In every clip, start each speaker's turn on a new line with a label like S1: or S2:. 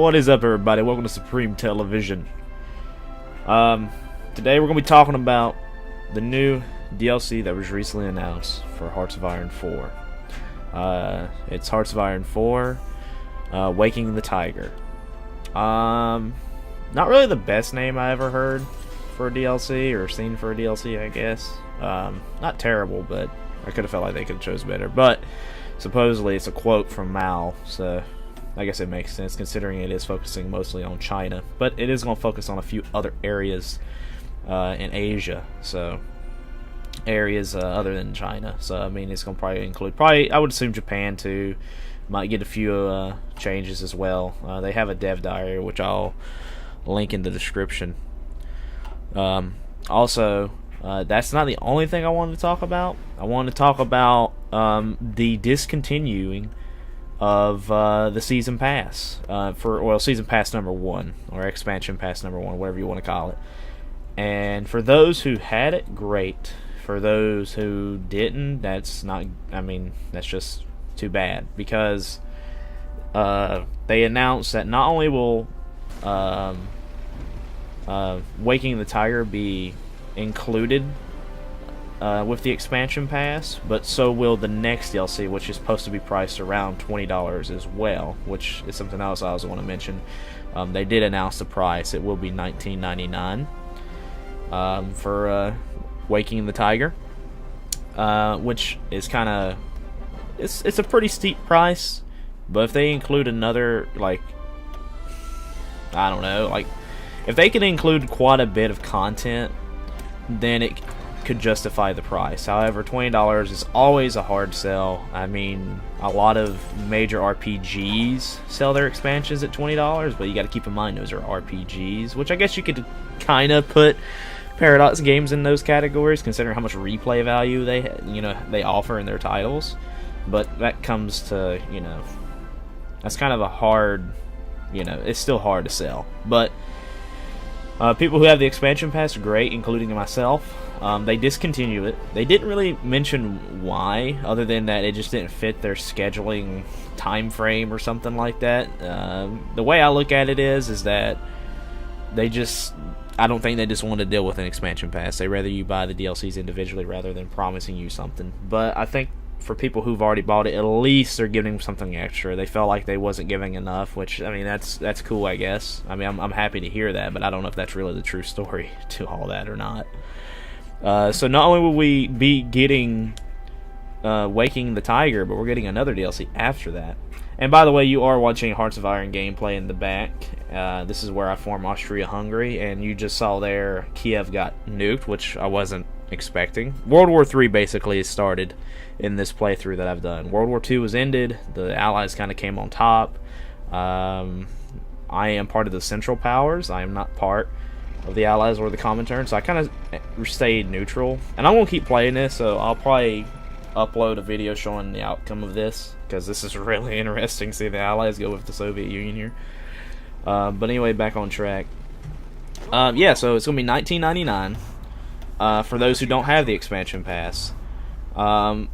S1: What is up, everybody? Welcome to Supreme Television. Today we're going to be talking about the new DLC that was recently announced for Hearts of Iron 4. It's Hearts of Iron 4, Waking the Tiger. Not really the best name I ever heard for a DLC, or seen for a DLC, I guess. Not terrible, but I could have felt like they could have chose better. But supposedly it's a quote from Mao, so I guess it makes sense considering it is focusing mostly on China. But it is going to focus on a few other areas in Asia, so areas other than China. So I mean, it's going to probably include, I would assume Japan too. Might get a few changes as well. They have a dev diary, which I'll link in the description. Also, that's not the only thing I wanted to talk about. I wanted to talk about the discontinuing of the season pass for season pass number 1, or expansion pass number 1, whatever you want to call it. And for those who had it, great. For those who didn't, that's not. I mean, that's just too bad, because they announced that not only will Waking the Tiger be included with the expansion pass, but so will the next DLC, which is supposed to be priced around $20 as well, which is something else I also want to mention. They did announce the price. It will be $19.99 for Waking the Tiger, which is kind of it's a pretty steep price. But if they include another, like, I don't know, like, if they can include quite a bit of content, then it could justify the price. However, $20 is always a hard sell. I mean, a lot of major RPGs sell their expansions at $20, but you got to keep in mind those are RPGs, which I guess you could kind of put Paradox games in those categories, considering how much replay value they offer in their titles. But that comes to, that's kind of a hard, it's still hard to sell. But people who have the expansion pass are great, including myself. They discontinued it. They didn't really mention why, other than that it just didn't fit their scheduling time frame or something like that. The way I look at it is that I don't think they just want to deal with an expansion pass. They rather you buy the DLCs individually rather than promising you something. But I think for people who've already bought it, at least they're giving them something extra. They felt like they wasn't giving enough, which, I mean, that's cool, I guess. I mean, I'm happy to hear that, but I don't know if that's really the true story to all that or not. So not only will we be getting Waking the Tiger, but we're getting another DLC after that. And by the way, you are watching Hearts of Iron gameplay in the back. This is where I form Austria-Hungury, and you just saw there Kiev got nuked, which I wasn't expecting. World War III basically started in this playthrough that I've done. World War II was ended. The Allies kind of came on top. I am part of the Central Powers. I am not part of the Allies or the Comintern, so I kind of stayed neutral. And I'm going to keep playing this, so I'll probably upload a video showing the outcome of this, because this is really interesting to see the Allies go with the Soviet Union here. But anyway, back on track. Yeah, so it's going to be $19.99 for those who don't have the expansion pass.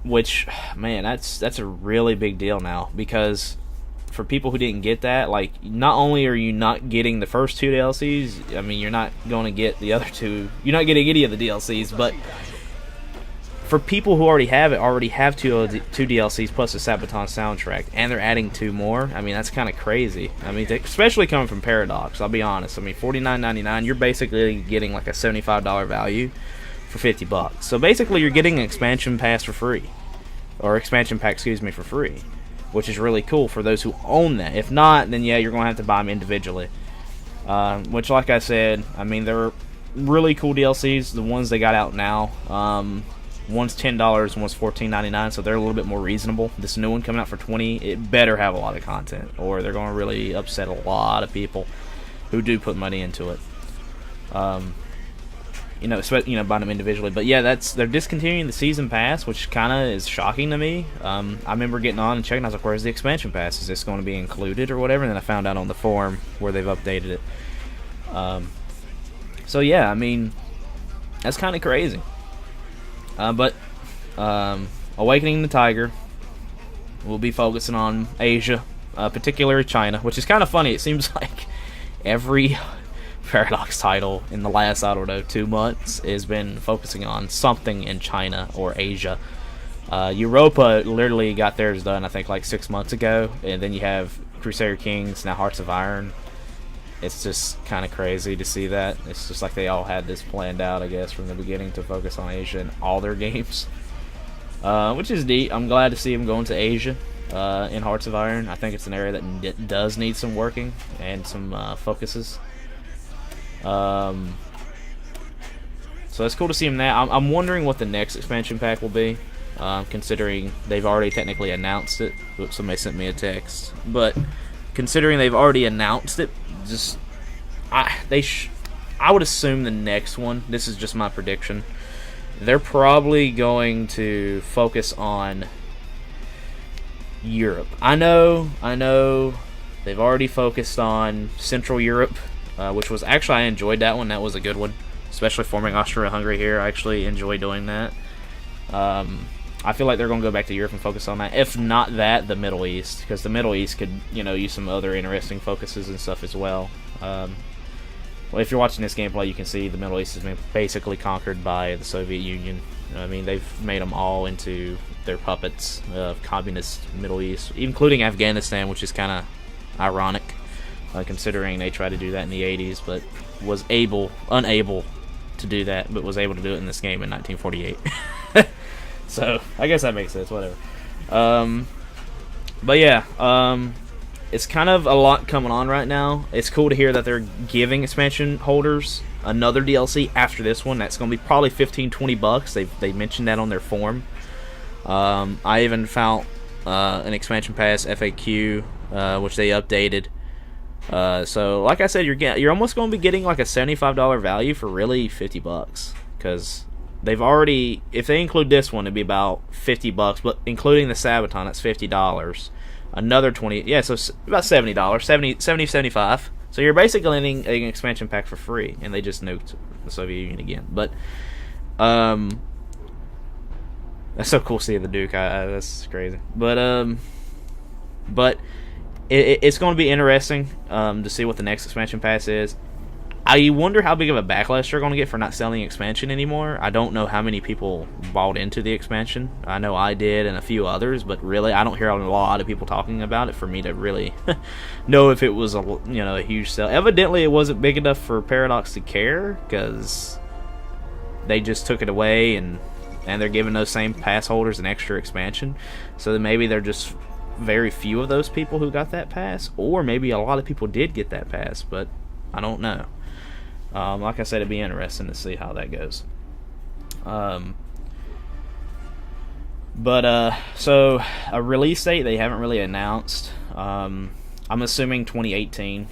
S1: Which, man, that's a really big deal now, because for people who didn't get that, like, not only are you not getting the first 2 DLCs, I mean, you're not going to get the other 2, you're not getting any of the DLCs, but for people who already have two DLCs plus the Sabaton soundtrack, and they're adding 2 more, I mean, that's kind of crazy. I mean, especially coming from Paradox, I'll be honest. I mean, $49.99, you're basically getting like a $75 value for $50. So basically you're getting an expansion pass for free, or expansion pack, excuse me, for free, which is really cool for those who own that. If not, then yeah, you're going to have to buy them individually, which, like I said, I mean, they're really cool DLCs, the ones they got out now. One's $10, one's $14.99, so they're a little bit more reasonable. This new one coming out for $20, it better have a lot of content, or they're going to really upset a lot of people who do put money into it. Buying them individually. But yeah, they're discontinuing the season pass, which kind of is shocking to me. I remember getting on and checking. I was like, "Where's the expansion pass? Is this going to be included or whatever?" And then I found out on the forum where they've updated it. So yeah, I mean, that's kind of crazy. But Awakening the Tiger will be focusing on Asia, particularly China, which is kind of funny. It seems like every Paradox title in the last, I don't know, 2 months has been focusing on something in China or Asia. Europa literally got theirs done, I think, like 6 months ago, and then you have Crusader Kings, now Hearts of Iron. It's just kind of crazy to see that. It's just like they all had this planned out, I guess, from the beginning to focus on Asia in all their games, which is neat. I'm glad to see them going to Asia in Hearts of Iron. I think it's an area that does need some working and some focuses. So it's cool to see them that. I'm wondering what the next expansion pack will be, considering they've already technically announced it. Oops, somebody sent me a text. But considering they've already announced it, I would assume the next one, this is just my prediction, they're probably going to focus on Europe. I know they've already focused on Central Europe, which was actually, I enjoyed that one. That was a good one, especially forming Austria-Hungury here. I actually enjoy doing that. I feel like they're going to go back to Europe and focus on that. If not that, the Middle East, because the Middle East could, use some other interesting focuses and stuff as well. Well, if you're watching this gameplay, you can see the Middle East has been basically conquered by the Soviet Union. I mean, they've made them all into their puppets of communist Middle East, including Afghanistan, which is kind of ironic, considering they tried to do that in the 80s, but was unable to do that, but was able to do it in this game in 1948. So I guess that makes sense. Whatever. But yeah, it's kind of a lot coming on right now. It's cool to hear that they're giving expansion holders another DLC after this one. That's going to be probably $15-20. They mentioned that on their forum. I even found an expansion pass FAQ, which they updated. So like I said, you're almost going to be getting like a $75 value for really $50, because they've already, if they include this one, it'd be about $50, but including the Sabaton, that's $50. Another 20, yeah, so about $70, 75. So you're basically getting an expansion pack for free, and they just nuked the Soviet Union again. But that's so cool seeing the Duke. That's crazy. But it's going to be interesting to see what the next expansion pass is. I wonder how big of a backlash they're going to get for not selling expansion anymore. I don't know how many people bought into the expansion. I know I did and a few others, but really I don't hear a lot of people talking about it for me to really know if it was a huge sell. Evidently it wasn't big enough for Paradox to care, because they just took it away and they're giving those same pass holders an extra expansion. So then maybe they're just very few of those people who got that pass, or maybe a lot of people did get that pass, but I don't know. Like I said, it'd be interesting to see how that goes. So a release date they haven't really announced. I'm assuming 2018.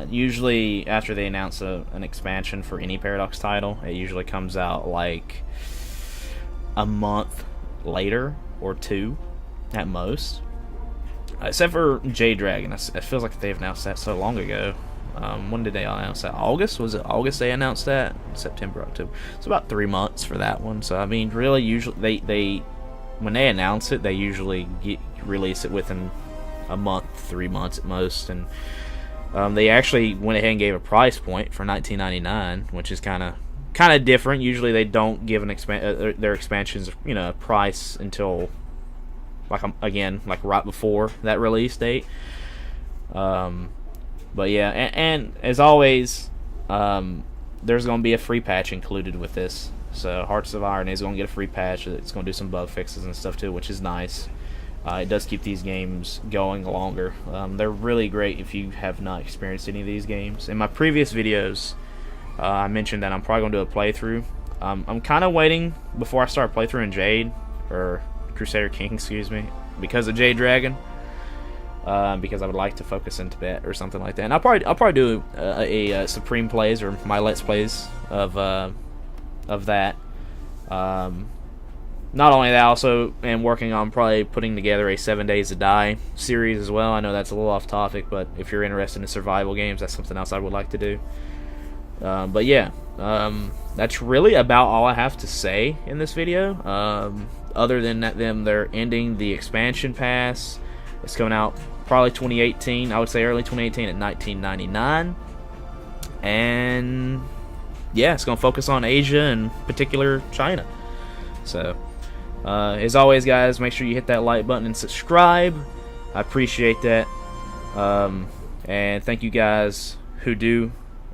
S1: Usually after they announce an expansion for any Paradox title, it usually comes out like a month later or 2 at most. Except for Jade Dragon. It feels like they've announced that so long ago. When did they announce that? August? Was it August they announced that? September, October. It's about 3 months for that one. So I mean, really, usually they when they announce it, they usually release it within a month, 3 months at most. And they actually went ahead and gave a price point for $19.99, which is kind of different. Usually they don't give their expansions a price until like right before that release date. But yeah, and as always, there's going to be a free patch included with this. So Hearts of Iron is going to get a free patch. It's going to do some bug fixes and stuff too, which is nice. It does keep these games going longer. They're really great if you have not experienced any of these games. In my previous videos, I mentioned that I'm probably going to do a playthrough. I'm kind of waiting before I start playthrough in Jade, or Crusader King, excuse me, because of Jade Dragon. Because I would like to focus in Tibet or something like that. And I'll probably do a Supreme plays or my Let's Plays of that. Not only that, I also am working on probably putting together a 7 Days to Die series as well. I know that's a little off topic, but if you're interested in survival games, that's something else I would like to do. But yeah, that's really about all I have to say in this video. Other than that, they're ending the expansion pass. It's coming out probably 2018. I would say early 2018 at $19.99. And yeah, it's going to focus on Asia and particular China. So, as always, guys, make sure you hit that like button and subscribe. I appreciate that. And thank you guys who do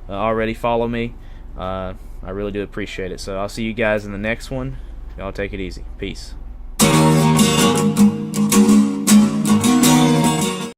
S1: already follow me. I really do appreciate it. So I'll see you guys in the next one. Y'all take it easy. Peace.